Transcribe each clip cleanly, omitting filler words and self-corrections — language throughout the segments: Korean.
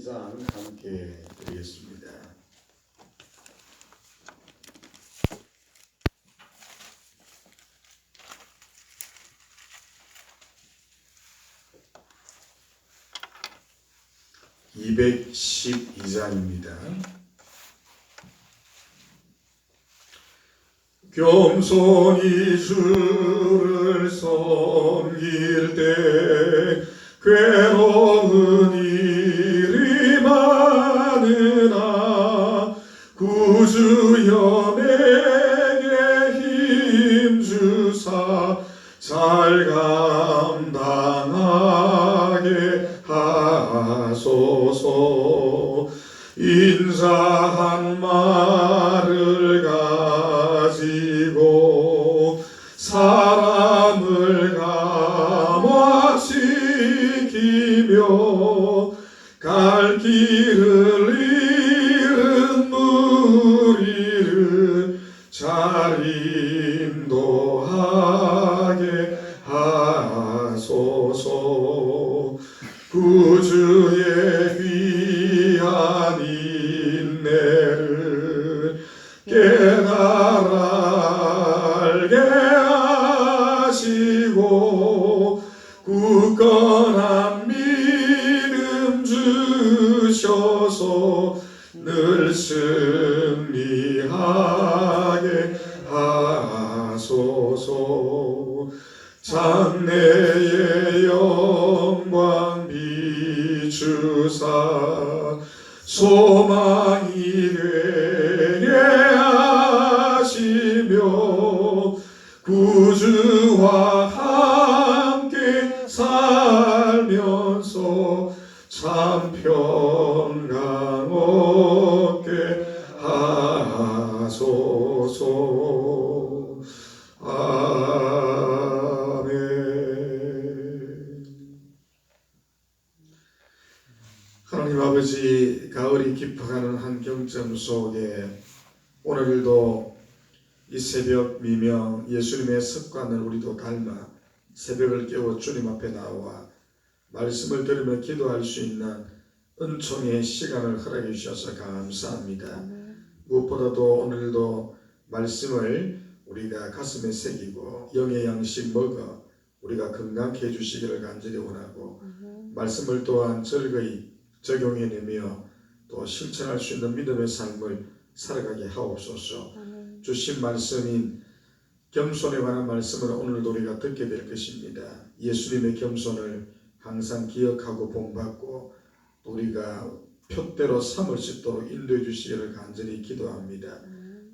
12장 함께 드리겠습니다. (212장입니다) 겸손히 주를 섬길 때 괴로운 일이 많으나 구주여 내게 힘주사 잘 감당하게 하소서. 인자한 말을 가지고 사람을 감화시키며 갈 길을 잃은 무리를 잘 인도하게 하소서. 구주의 귀한 인내를 깨달아 알게 하시고 굳건한 믿음 주셔서 늘 승리하게 하소서. 장래의 영광 비추사 소망이 되게 하시며 구주와 함께 살면서 참 평강 얻게 하소서. 하나님 아버지, 가을이 깊어가는 한 경점 속에 오늘도 이 새벽 미명 예수님의 습관을 우리도 닮아 새벽을 깨워 주님 앞에 나와 말씀을 들으며 기도할 수 있는 은총의 시간을 허락해 주셔서 감사합니다. 무엇보다도 오늘도 말씀을 우리가 가슴에 새기고 영의 양식 먹어 우리가 건강케 해주시기를 간절히 원하고 말씀을 또한 즐거이 적용해내며 또 실천할 수 있는 믿음의 삶을 살아가게 하옵소서. 주신 말씀인 겸손에 관한 말씀을 오늘도 우리가 듣게 될 것입니다. 예수님의 겸손을 항상 기억하고 본받고 우리가 표대로 삼을 수 있도록 인도해 주시기를 간절히 기도합니다.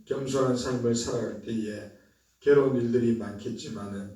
겸손한 삶을 살아갈 때에 괴로운 일들이 많겠지만은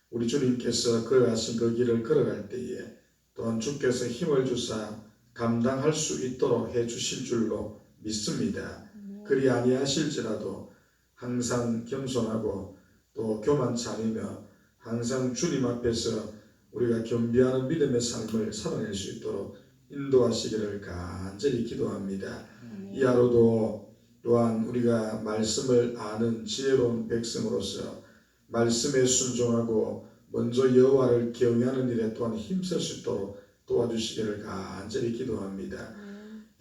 우리 주님께서 걸어가신 그 길을 걸어갈 때에 또한 주께서 힘을 주사 감당할 수 있도록 해 주실 줄로 믿습니다. 그리 아니하실지라도 항상 겸손하고 또 교만치 않으며 항상 주님 앞에서 우리가 겸비하는 믿음의 삶을 살아낼 수 있도록 인도하시기를 간절히 기도합니다. 이 하루도 또한 우리가 말씀을 아는 지혜로운 백성으로서 말씀에 순종하고 먼저 여호와를 경외하는 일에 또한 힘쓸 수 있도록 도와주시기를 간절히 기도합니다.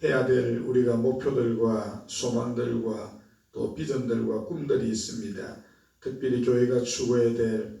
해야 될 우리가 목표들과 소망들과 또 비전들과 꿈들이 있습니다. 특별히 교회가 추구해야 될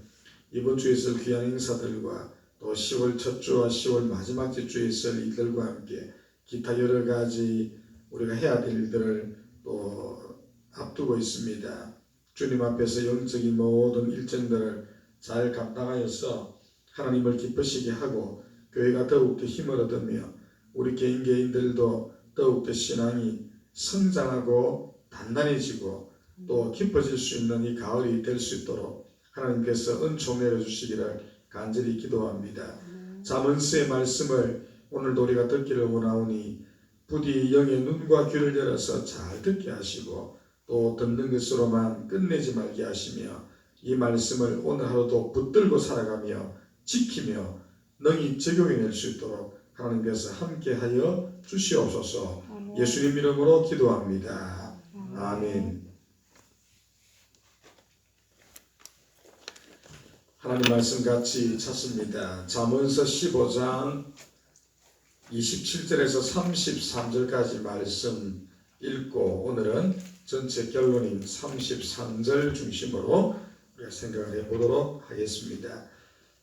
이번 주에 있을 귀한 행사들과 또 10월 첫 주와 10월 마지막 주에 있을 일들과 함께 기타 여러 가지 우리가 해야 될 일들을 또 앞두고 있습니다. 주님 앞에서 영적인 모든 일정들을 잘 감당하여서 하나님을 기쁘시게 하고 교회가 더욱더 힘을 얻으며 우리 개인들도 더욱더 신앙이 성장하고 단단해지고 또 깊어질 수 있는 이 가을이 될 수 있도록 하나님께서 은총 내려주시기를 간절히 기도합니다. 잠언스의 말씀을 오늘도 우리가 듣기를 원하오니 부디 영의 눈과 귀를 열어서 잘 듣게 하시고 또 듣는 것으로만 끝내지 말게 하시며 이 말씀을 오늘 하루도 붙들고 살아가며 지키며 능히 적용해낼 수 있도록 하나님께서 함께하여 주시옵소서. 예수님 이름으로 기도합니다. 아멘. 하나님 말씀 같이 찾습니다. 잠언서 15장 27절에서 33절까지 말씀 읽고 오늘은 전체 결론인 33절 중심으로 우리가 생각을 해보도록 하겠습니다.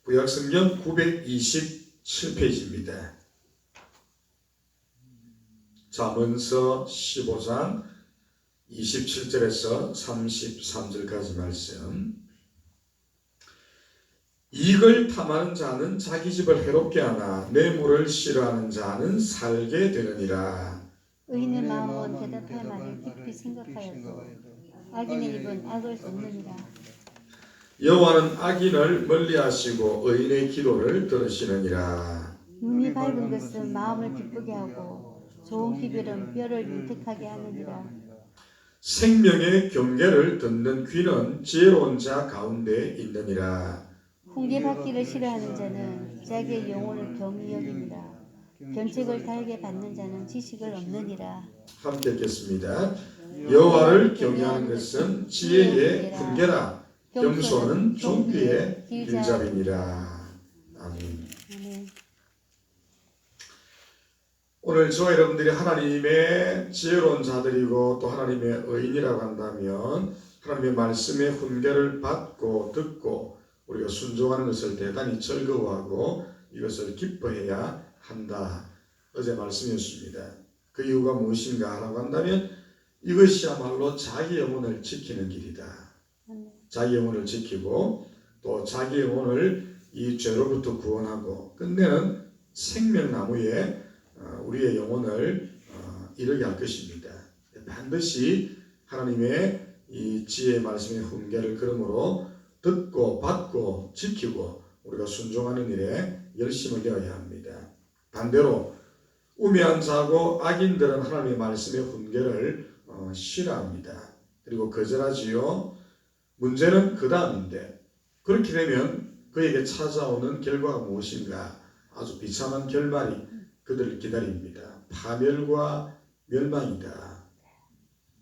구약성경 927페이지입니다. 잠언서 15장 27절에서 33절까지 말씀. 이익을 탐하는 자는 자기 집을 해롭게 하나 뇌물을 싫어하는 자는 살게 되느니라. 의인의 마음은 대답할 말을 깊이 생각하여도 악인의 입은 악을 쏟느니라. 여호와는 악인을 멀리하시고 의인의 기도를 들으시느니라. 눈이 밝은 것은 마음을 기쁘게 하고 좋은 기별은 뼈를 윤택하게 하느니라. 생명의 경계를 듣는 귀는 지혜로운 자 가운데 있느니라. 훈계받기를 싫어하는 자는 자기의 영혼을 경히 여깁니다. 견책을 달게 받는 자는 지식을 얻느니라. 함께 읽겠습니다. 여호와를 경외하는 것은 지혜의 훈계라. 겸손은 종귀의 길잡이니라. 아멘. 오늘 저와 여러분들이 하나님의 지혜로운 자들이고 또 하나님의 의인이라고 한다면 하나님의 말씀의 훈계를 받고 듣고 우리가 순종하는 것을 대단히 즐거워하고 이것을 기뻐해야 한다. 어제 말씀이었습니다. 그 이유가 무엇인가 라고 한다면 이것이야말로 자기 영혼을 지키는 길이다. 자기 영혼을 지키고 또 자기 영혼을 이 죄로부터 구원하고 끝내는 생명나무에 우리의 영혼을 이르게 할 것입니다. 반드시 하나님의 이 지혜의 말씀의 훈계를 그러므로 듣고 받고 지키고 우리가 순종하는 일에 열심을 내어야 합니다. 반대로 우매한 자고 악인들은 하나님의 말씀의 훈계를 싫어합니다. 그리고 거절하지요. 문제는 그 다음인데 그렇게 되면 그에게 찾아오는 결과가 무엇인가? 아주 비참한 결말이 그들을 기다립니다. 파멸과 멸망이다.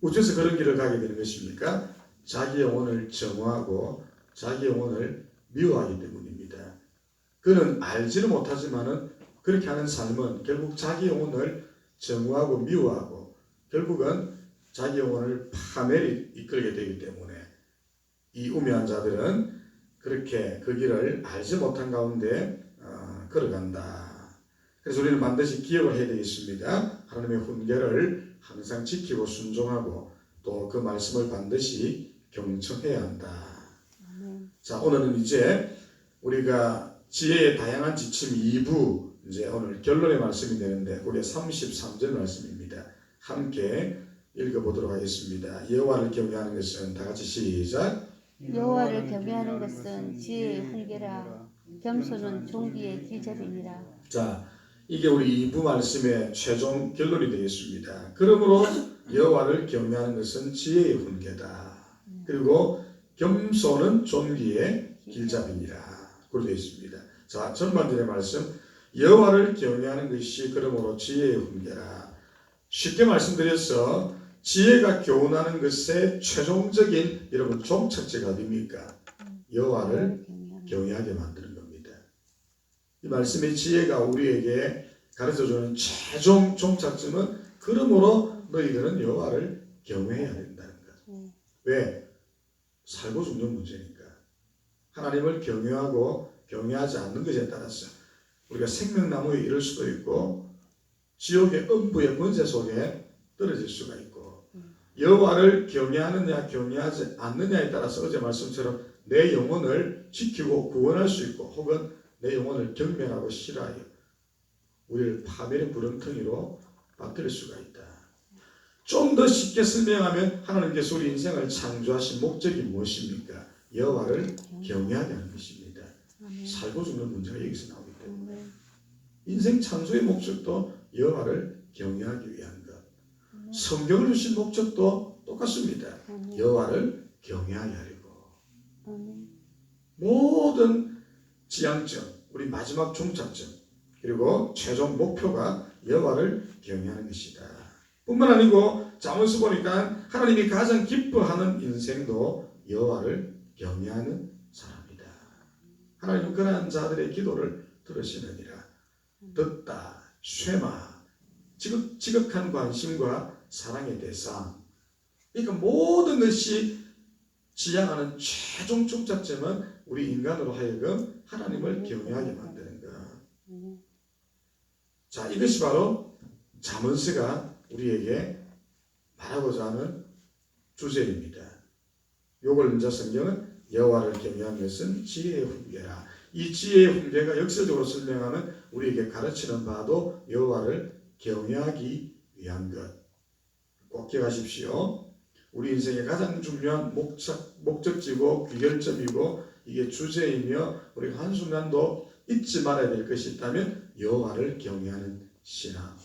어째서 그런 길을 가게 되는 것입니까? 자기 영혼을 정오하고 자기 영혼을 미워하기 때문입니다. 그는 알지는 못하지만은 그렇게 하는 삶은 결국 자기 영혼을 정오하고 미워하고 결국은 자기 영혼을 파멸이 이끌게 되기 때문에 이 우매한 자들은 그렇게 그 길을 알지 못한 가운데 걸어간다. 그래서 우리는 반드시 기억을 해야 되겠습니다. 하나님의 훈계를 항상 지키고 순종하고 또 그 말씀을 반드시 경청해야 한다. 자, 오늘은 이제 우리가 지혜의 다양한 지침 2부 이제 오늘 결론의 말씀이 되는데 그게 33절 말씀입니다. 함께 읽어보도록 하겠습니다. 여호와를 경외하는 것은 다 같이 시작. 여호와를 경외하는 것은 지혜의 훈계라. 겸손은 종기의 길잡이니라. 자, 이게 우리 2부 말씀의 최종 결론이 되겠습니다. 그러므로 여호와를 경외하는 것은 지혜의 훈계다. 그리고 겸손은 존귀의 길잡이니라. 그렇게 되어 있습니다. 자, 전반전의 말씀. 여호와를 경외하는 것이 그러므로 지혜의 훈계라. 쉽게 말씀드려서 지혜가 교훈하는 것의 최종적인 여러분 종착지가 어디입니까? 여호와를 경외하게 만드는 겁니다. 이 말씀의 지혜가 우리에게 가르쳐주는 최종 종착점은 그러므로 너희들은 여호와를 경외해야 된다는 것. 왜? 살고 죽는 문제니까. 하나님을 경외하고 경외하지 않는 것에 따라서 우리가 생명나무에 이를 수도 있고 지옥의 음부의 번제 속에 떨어질 수가 있고 여호와를 경외하느냐 경외하지 않느냐에 따라서 어제 말씀처럼 내 영혼을 지키고 구원할 수 있고 혹은 내 영혼을 경멸하고 싫어하여 우리를 파멸의 구렁텅이로 빠뜨릴 수가 있다. 좀 더 쉽게 설명하면 하나님께서 우리 인생을 창조하신 목적이 무엇입니까? 여호와를 경외하게 하는 것입니다. 살고 죽는 문제가 여기서 나오기 때문에 인생 창조의 목적도 여호와를 경외하기 위한 것. 성경을 주신 목적도 똑같습니다. 여호와를 경외하게 하려고. 모든 지향점, 우리 마지막 종착점, 그리고 최종 목표가 여호와를 경외하는 것이다. 뿐만 아니고 잠언서 보니까 하나님이 가장 기뻐하는 인생도 여호와를 경외하는 사람이다. 하나님은 그러한 자들의 기도를 들으시느니라. 듣다, 쇠마, 지극한 관심과 사랑의 대상. 그러니까 모든 것이 지향하는 최종 종착점은 우리 인간으로 하여금 하나님을 경외하게 만드는 것. 자, 이것이 바로 잠언서가 우리에게 말하고자 하는 주제입니다. 요걸 이제 성경은 여호와를 경외하는 것은 지혜의 훈계라. 이 지혜의 훈계가 역설적으로 설명하는 우리에게 가르치는 바도 여호와를 경외하기 위한 것. 꼭 기억하십시오. 우리 인생의 가장 중요한 목적지고 귀결점이고 이게 주제이며 우리가 한순간도 잊지 말아야 될 것이 있다면 여호와를 경외하는 신앙.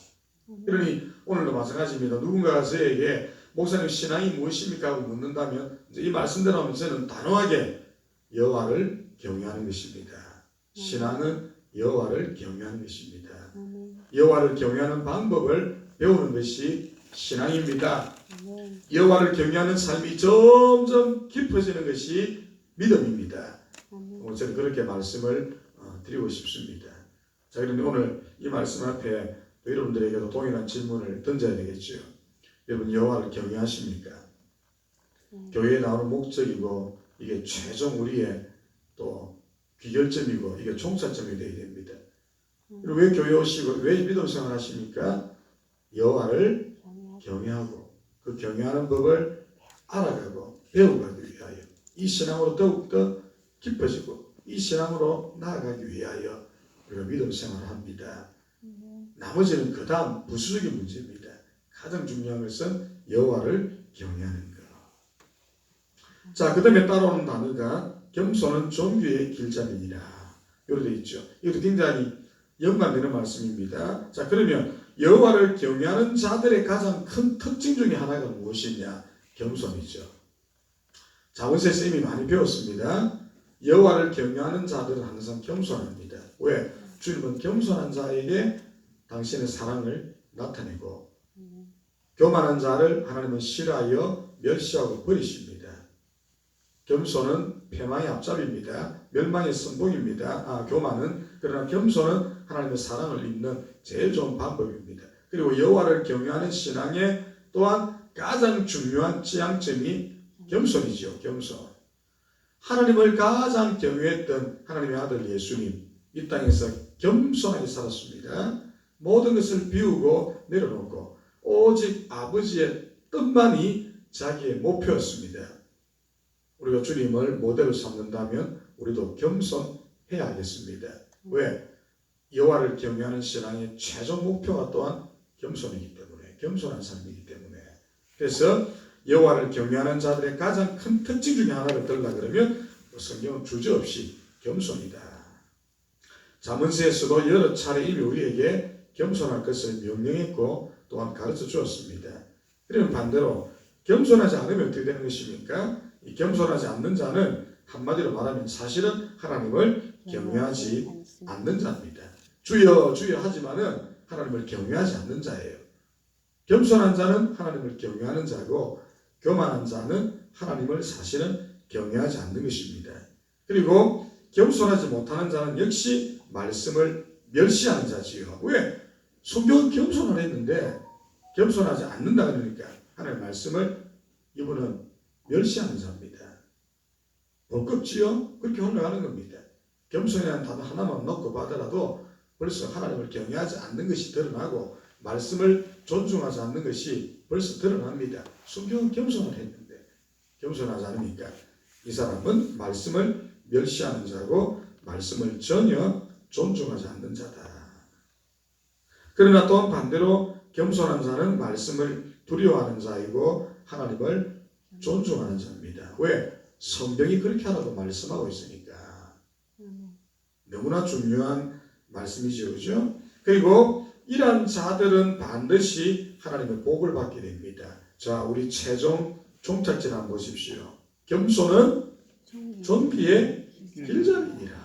그러니 오늘도 마찬가지입니다. 누군가가 저에게 목사님 신앙이 무엇입니까? 하고 묻는다면 이제 이 말씀대로 하면 저는 단호하게 여호와를 경외하는 것입니다. 신앙은 여호와를 경외하는 것입니다. 여호와를 경외하는 방법을 배우는 것이 신앙입니다. 여호와를 경외하는 삶이 점점 깊어지는 것이 믿음입니다. 저는 그렇게 말씀을 드리고 싶습니다. 자, 그러면 오늘 이 말씀 앞에 여러분들에게도 동일한 질문을 던져야 되겠죠. 여러분 여호와를 경외하십니까? 교회에 나오는 목적이고 이게 최종 우리의 또 귀결점이고 이게 종착점이 되어야 됩니다. 왜 교회 오시고 왜 믿음 생활 하십니까? 여호와를 경외하고 그 경외하는 법을 알아가고 배워가기 위하여 이 신앙으로 더욱더 깊어지고 이 신앙으로 나아가기 위하여 우리가 믿음 생활을 합니다. 나머지는 그 다음 부수적인 문제입니다. 가장 중요한 것은 여호와를 경외하는 것. 자, 그 다음에 따라오는 단어가 겸손은 존귀의 길잡이니라. 이렇게 되어 있죠. 이것도 굉장히 연관되는 말씀입니다. 자, 그러면 여호와를 경외하는 자들의 가장 큰 특징 중에 하나가 무엇이냐? 겸손이죠. 잠언서에서 이미 많이 배웠습니다. 여호와를 경외하는 자들은 항상 겸손합니다. 왜? 주님은 겸손한 자에게 당신의 사랑을 나타내고 교만한 자를 하나님은 싫어하여 멸시하고 버리십니다. 겸손은 패망의 앞잡이입니다. 멸망의 선봉입니다. 교만은 그러나 겸손은 하나님의 사랑을 입는 제일 좋은 방법입니다. 그리고 여호와를 경외하는 신앙의 또한 가장 중요한 지향점이 겸손이죠. 겸손. 하나님을 가장 경외했던 하나님의 아들 예수님 이 땅에서 겸손하게 살았습니다. 모든 것을 비우고 내려놓고 오직 아버지의 뜻만이 자기의 목표였습니다. 우리가 주님을 모델로 삼는다면 우리도 겸손해야 하겠습니다. 왜? 여호와를 경외하는 신앙의 최종 목표가 또한 겸손이기 때문에 겸손한 삶이기 때문에 그래서 여호와를 경외하는 자들의 가장 큰 특징 중에 하나를 들라 그러면 성경은 주저없이 겸손이다. 잠언서에서도 여러 차례 이미 우리에게 겸손할 것을 명령했고 또한 가르쳐 주었습니다. 그러면 반대로 겸손하지 않으면 어떻게 되는 것입니까? 이 겸손하지 않는 자는 한마디로 말하면 사실은 하나님을 경외하지 않는 자입니다. 주여 주여 하지만은 하나님을 경외하지 않는 자예요. 겸손한 자는 하나님을 경외하는 자고 교만한 자는 하나님을 사실은 경외하지 않는 것입니다. 그리고 겸손하지 못하는 자는 역시 말씀을 멸시하는 자지요. 왜? 성경은 겸손을 했는데 겸손하지 않는다 그러니까 하나님의 말씀을 이분은 멸시하는 자입니다. 벌겁지요? 그렇게 흘러가는 겁니다. 겸손이라는 단어 하나만 넣고 받더라도 벌써 하나님을 경외하지 않는 것이 드러나고 말씀을 존중하지 않는 것이 벌써 드러납니다. 성경은 겸손을 했는데 겸손하지 않으니까 이 사람은 말씀을 멸시하는 자고 말씀을 전혀 존중하지 않는 자다. 그러나 또한 반대로 겸손한 자는 말씀을 두려워하는 자이고 하나님을 존중하는 자입니다. 왜? 성경이 그렇게 하라고 말씀하고 있으니까. 너무나 중요한 말씀이죠. 그죠? 그리고 이러한 자들은 반드시 하나님의 복을 받게 됩니다. 자, 우리 최종 종착지를 한번 보십시오. 겸손은 존귀의 길잡이니라.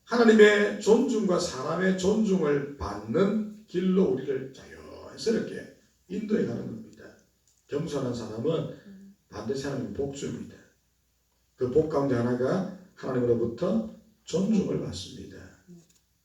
하나님의 존중과 사람의 존중을 받는 길로 우리를 자연스럽게 인도해 가는 겁니다. 겸손한 사람은 반드시 하나님의 복주입니다. 그 복 가운데 하나가 하나님으로부터 존중을 받습니다.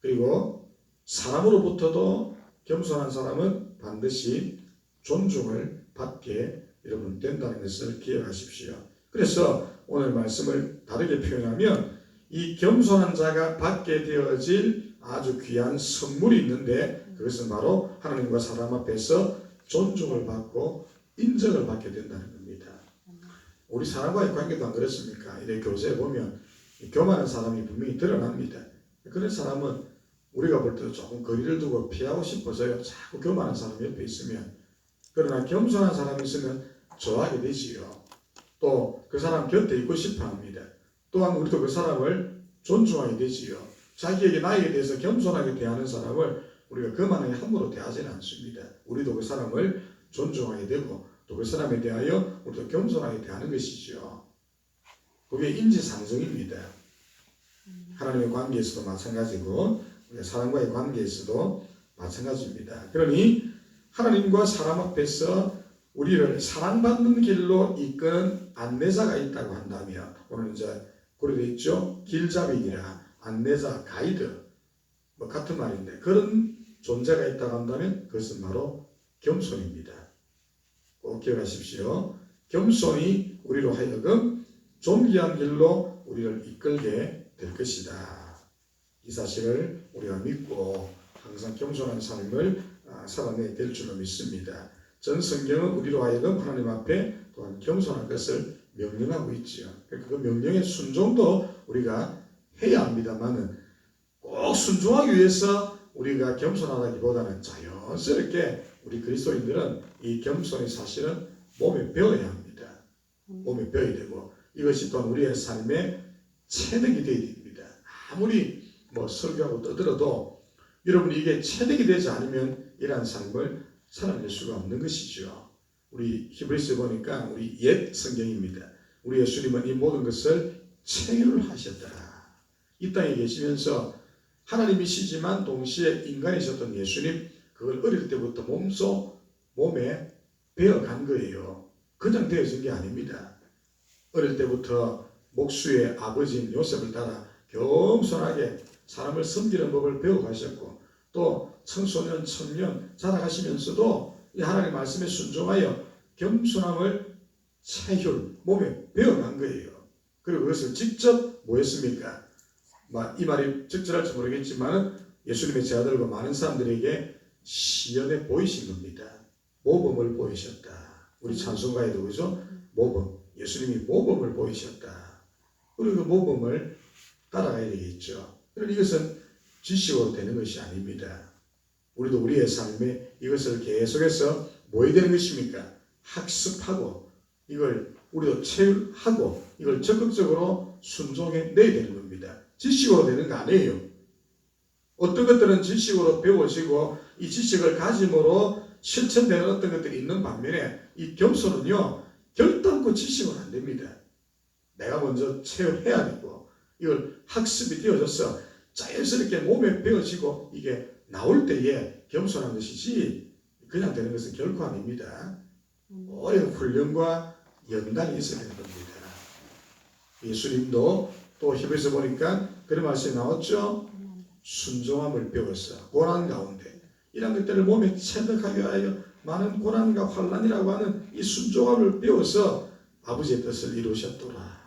그리고 사람으로부터도 겸손한 사람은 반드시 존중을 받게 여러분 된다는 것을 기억하십시오. 그래서 오늘 말씀을 다르게 표현하면 이 겸손한 자가 받게 되어질 아주 귀한 선물이 있는데 그것은 바로 하나님과 사람 앞에서 존중을 받고 인정을 받게 된다는 겁니다. 우리 사람과의 관계도 안 그렇습니까? 이렇게 교제에 보면 교만한 사람이 분명히 드러납니다. 그런 사람은 우리가 볼 때도 조금 거리를 두고 피하고 싶어져요. 자꾸 교만한 사람 옆에 있으면. 그러나 겸손한 사람이 있으면 좋아하게 되지요. 또 그 사람 곁에 있고 싶어 합니다. 또한 우리도 그 사람을 존중하게 되지요. 자기에게 나에게 대해서 겸손하게 대하는 사람을 우리가 거만하게 함부로 대하지는 않습니다. 우리도 그 사람을 존중하게 되고 또 그 사람에 대하여 우리도 겸손하게 대하는 것이죠. 그게 인지상정입니다. 하나님의 관계에서도 마찬가지고 우리가 사람과의 관계에서도 마찬가지입니다. 그러니 하나님과 사람 앞에서 우리를 사랑받는 길로 이끄는 안내자가 있다고 한다면 오늘 이제 그래도 있죠. 길잡이니라 안내자 가이드 뭐 같은 말인데 그런 존재가 있다고 한다면 그것은 바로 겸손입니다. 꼭 기억하십시오. 겸손이 우리로 하여금 존귀한 길로 우리를 이끌게 될 것이다. 이 사실을 우리가 믿고 항상 겸손한 삶을 살아내야 될 줄로 믿습니다. 전 성경은 우리로 하여금 하나님 앞에 또한 겸손한 것을 명령하고 있지요. 그 명령의 순종도 우리가 해야 합니다만은 꼭 순종하기 위해서 우리가 겸손하다기보다는 자연스럽게 우리 그리스도인들은 이 겸손이 사실은 몸에 배워야 합니다. 몸에 배워야 되고 이것이 또한 우리의 삶의 체득이 되어야 됩니다. 아무리 설교하고 떠들어도 여러분 이게 체득이 되지 않으면 이러한 삶을 살아낼 수가 없는 것이죠. 우리 히브리서에 보니까 우리 옛 성경입니다. 우리 예수님은 이 모든 것을 체류를 하셨더라. 이 땅에 계시면서 하나님이시지만 동시에 인간이셨던 예수님 그걸 어릴 때부터 몸에 배워간 거예요. 그냥 되어진 게 아닙니다. 어릴 때부터 목수의 아버지인 요셉을 따라 겸손하게 사람을 섬기는 법을 배워가셨고 또 청소년, 청년 자라가시면서도 이 하나님의 말씀에 순종하여 겸손함을 체휼, 몸에 배워간 거예요. 그리고 그것을 직접 뭐 했습니까? 이 말이 적절할지 모르겠지만 예수님의 제자들과 많은 사람들에게 시연해 보이신 겁니다. 모범을 보이셨다. 우리 찬송가에도 그죠? 모범. 예수님이 모범을 보이셨다. 그리고 그 모범을 따라가야 되겠죠. 그런데 이것은 지식으로 되는 것이 아닙니다. 우리도 우리의 삶에 이것을 계속해서 뭐 해야 되는 것입니까? 학습하고 이걸 우리도 체험하고 이걸 적극적으로 순종해 내야 되는 겁니다. 지식으로 되는 거 아니에요. 어떤 것들은 지식으로 배워지고 이 지식을 가짐으로 실천되는 어떤 것들이 있는 반면에 이 겸손은요 결단코 지식은 안 됩니다. 내가 먼저 체험해야 되고 이걸 학습이 되어져서 자연스럽게 몸에 배워지고 이게 나올 때에 겸손한 것이지 그냥 되는 것은 결코 아닙니다. 오랜 훈련과 연단이 있어야 되는 겁니다. 예수님도 또 히브리서 보니까 그런 말씀이 나왔죠. 순종함을 배웠어. 고난 가운데 이런 것들을 몸에 체득하게 하여 많은 고난과 환난이라고 하는 이 순종함을 배워서 아버지의 뜻을 이루셨더라.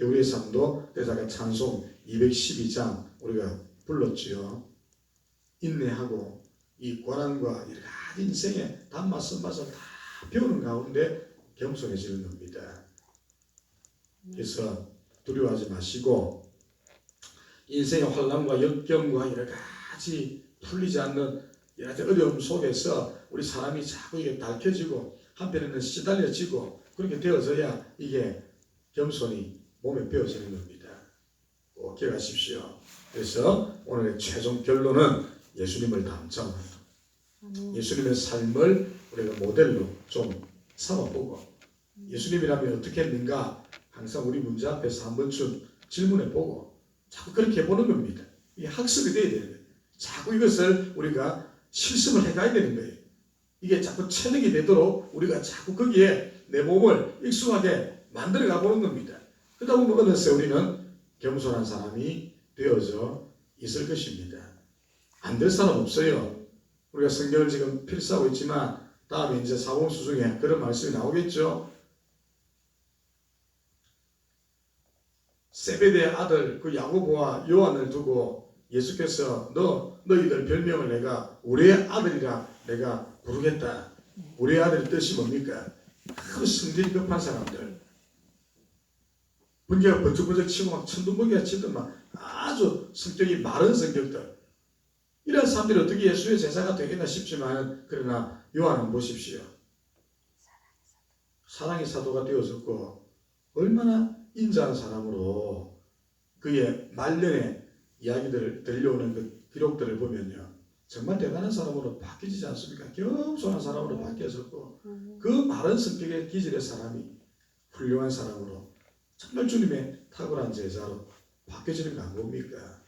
우리의 삶도 그래서 아까 찬송 212장 우리가 불렀지요. 인내하고 이 고난과 여러 가지 인생의 단맛 쓴맛을 다 배우는 가운데 겸손해지는 겁니다. 그래서 두려워하지 마시고 인생의 환난과 역경과 여러 가지 풀리지 않는 여러 가지 어려움 속에서 우리 사람이 자꾸 이게 밝혀지고 한편에는 시달려지고 그렇게 되어져야 이게 겸손이 몸에 배워지는 겁니다. 꼭 기억하십시오. 그래서 오늘의 최종 결론은 예수님을 닮자. 예수님의 삶을 우리가 모델로 좀 삼아보고 예수님이라면 어떻게 했는가 항상 우리 문제 앞에서 한 번쯤 질문해보고 자꾸 그렇게 해보는 겁니다. 이게 학습이 돼야 되는 거예요. 자꾸 이것을 우리가 실습을 해가야 되는 거예요. 이게 자꾸 체득이 되도록 우리가 자꾸 거기에 내 몸을 익숙하게 만들어가 보는 겁니다. 그러다 보면 어느새 우리는 겸손한 사람이 되어져 있을 것입니다. 안 될 사람 없어요. 우리가 성경을 지금 필사하고 있지만 다음에 이제 사복음서 중에 그런 말씀이 나오겠죠. 세베대의 아들 그 야고보와 요한을 두고 예수께서 너희들 별명을 내가 우리의 아들이라 내가 부르겠다. 우리의 아들의 뜻이 뭡니까? 그 성질이 급한 사람들, 번개가 번쩍번쩍 치고 막 천둥번개가 치든 막 아주 성격이 마른 성격들, 이런 사람들이 어떻게 예수의 제자가 되겠나 싶지만, 그러나 요한은 보십시오. 사랑의 사도가 되어졌고 얼마나 인자한 사람으로 그의 말년의 이야기들을 들려오는 그 기록들을 보면요, 정말 대단한 사람으로 바뀌지 않습니까? 겸손한 사람으로 바뀌어졌고 그 마른 성격의 기질의 사람이 훌륭한 사람으로 정말 주님의 탁월한 제자로 바뀌어지는 거 안 봅니까?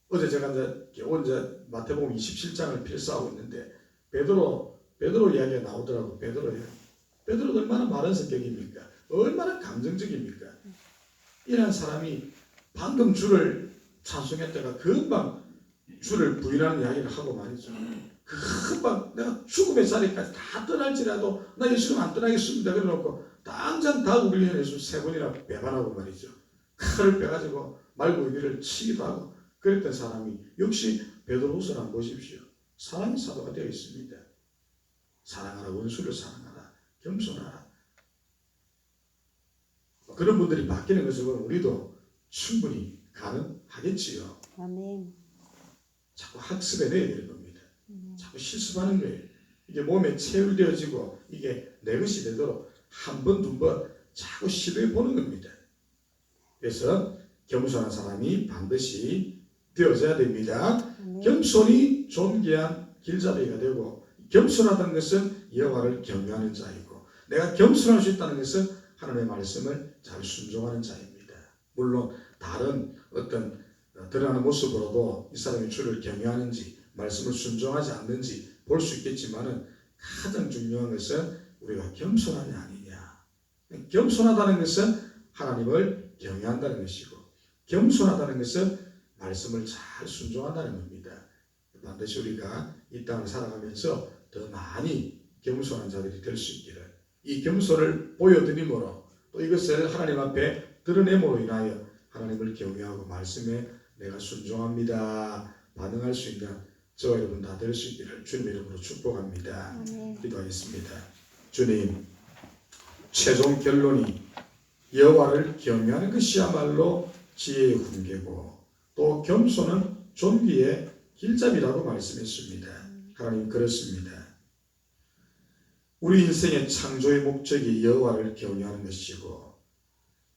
어제 제가 이제 마태복음 27장을 필사하고 있는데 베드로 이야기가 나오더라고. 베드로가 얼마나 마른 성격입니까? 얼마나 감정적입니까? 이런 사람이 방금 주를 찬송했다가 금방 주를 부인하는 이야기를 하고 말이죠. 금방 내가 죽음의 자리까지 다 떠날지라도 나 예수님 안 떠나겠습니다. 그래놓고 당장 다 우리 예수 3번이나 배반하고 말이죠. 칼을 빼가지고 말고기를 치기도 하고 그랬던 사람이 역시 베드로후서를 한번 보십시오. 사랑의 사도가 되어 있습니다. 사랑하라, 원수를 사랑하라, 겸손하라. 그런 분들이 바뀌는 것을 우리도 충분히 가능하겠지요. 아멘. 자꾸 학습에 넣어야 되는 겁니다. 자꾸 실습하는 거예요. 이게 몸에 체율되어지고 이게 내 것이 되도록 한 번, 두 번 자꾸 시도해 보는 겁니다. 그래서 겸손한 사람이 반드시 되어져야 됩니다. 겸손이 존귀한 길잡이가 되고, 겸손하다는 것은 여호와를 경외하는 자이고, 내가 겸손할 수 있다는 것은 하나님의 말씀을 잘 순종하는 자입니다. 물론 다른 어떤 드러나는 모습으로도 이 사람이 주를 경외하는지 말씀을 순종하지 않는지 볼 수 있겠지만은 가장 중요한 것은 우리가 겸손하냐 아니냐. 겸손하다는 것은 하나님을 경외한다는 것이고, 겸손하다는 것은 말씀을 잘 순종한다는 겁니다. 반드시 우리가 이 땅을 살아가면서 더 많이 겸손한 자들이 될 수 있기를, 이 겸손을 보여드림으로 또 이것을 하나님 앞에 드러냄으로 인하여 하나님을 경외하고 말씀에 내가 순종합니다 반응할 수 있는 저와 여러분 다 될 수 있기를 주님 이름으로 축복합니다. 기도하겠습니다. 주님, 최종 결론이 여호와를 경외하는 것이야말로 지혜의 훈계고 또 겸손은 존귀의 길잡이라고 말씀했습니다. 하나님, 그렇습니다. 우리 인생의 창조의 목적이 여호와를 경외하는 것이고,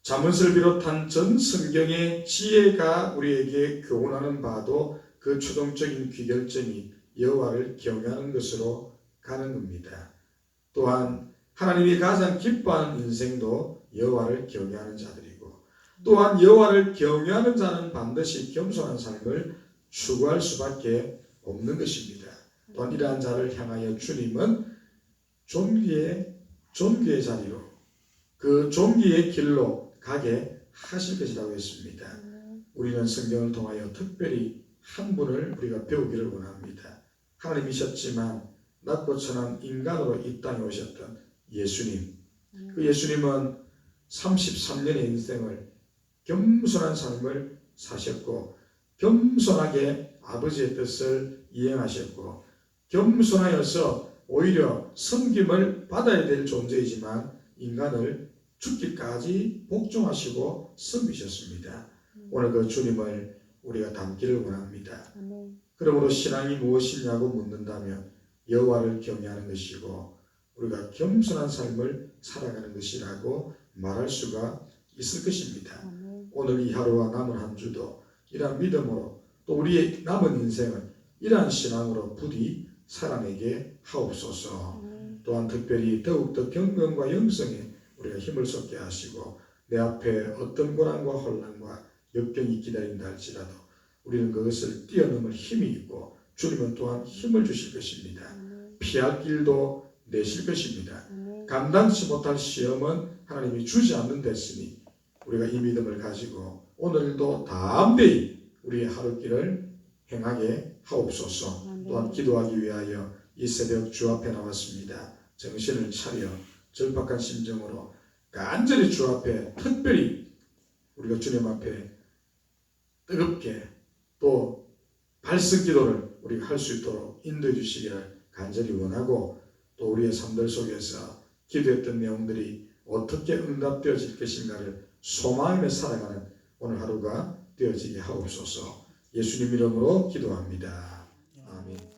잠언을 비롯한 전 성경의 지혜가 우리에게 교훈하는 바도 그 최종적인 귀결점이 여호와를 경외하는 것으로 가는 겁니다. 또한 하나님이 가장 기뻐하는 인생도 여호와를 경외하는 자들이고, 또한 여호와를 경외하는 자는 반드시 겸손한 삶을 추구할 수밖에 없는 것입니다. 또한 이러한 자를 향하여 주님은 존귀의 자리로, 그 존귀의 길로 가게 하실 것이라고 했습니다. 우리는 성경을 통하여 특별히 한 분을 우리가 배우기를 원합니다. 하나님이셨지만 낮고 천한 인간으로 이 땅에 오셨던 예수님. 그 예수님은 33년의 인생을 겸손한 삶을 사셨고, 겸손하게 아버지의 뜻을 이행하셨고, 겸손하여서 오히려 섬김을 받아야 될 존재이지만 인간을 죽기까지 복종하시고 섬기셨습니다. 오늘 그 주님을 우리가 닮기를 원합니다. 그러므로 신앙이 무엇이냐고 묻는다면 여호와를 경외하는 것이고 우리가 겸손한 삶을 살아가는 것이라고 말할 수가 있을 것입니다. 오늘 이 하루와 남은 한 주도 이러한 믿음으로 또 우리의 남은 인생을 이러한 신앙으로 부디 살아내게 하옵소서. 또한 특별히 더욱더 경건과 영성에 우리가 힘을 쏟게 하시고, 내 앞에 어떤 고난과 혼란과 역경이 기다린다 할지라도 우리는 그것을 뛰어넘을 힘이 있고 주님은 또한 힘을 주실 것입니다. 피할 길도 내실 것입니다. 감당치 못할 시험은 하나님이 주지 않는 데으니 우리가 이 믿음을 가지고 오늘도 담대히 우리의 하루길을 행하게 하옵소서. 아멘. 또한 기도하기 위하여 이 새벽 주 앞에 나왔습니다. 정신을 차려 절박한 심정으로 간절히 주 앞에 특별히 우리가 주님 앞에 뜨겁게 또 발성 기도를 우리가 할 수 있도록 인도해 주시기를 간절히 원하고, 또 우리의 삶들 속에서 기도했던 내용들이 어떻게 응답되어질 것인가를 소망하며 살아가는 오늘 하루가 되어지게 하옵소서. 예수님 이름으로 기도합니다. 아멘.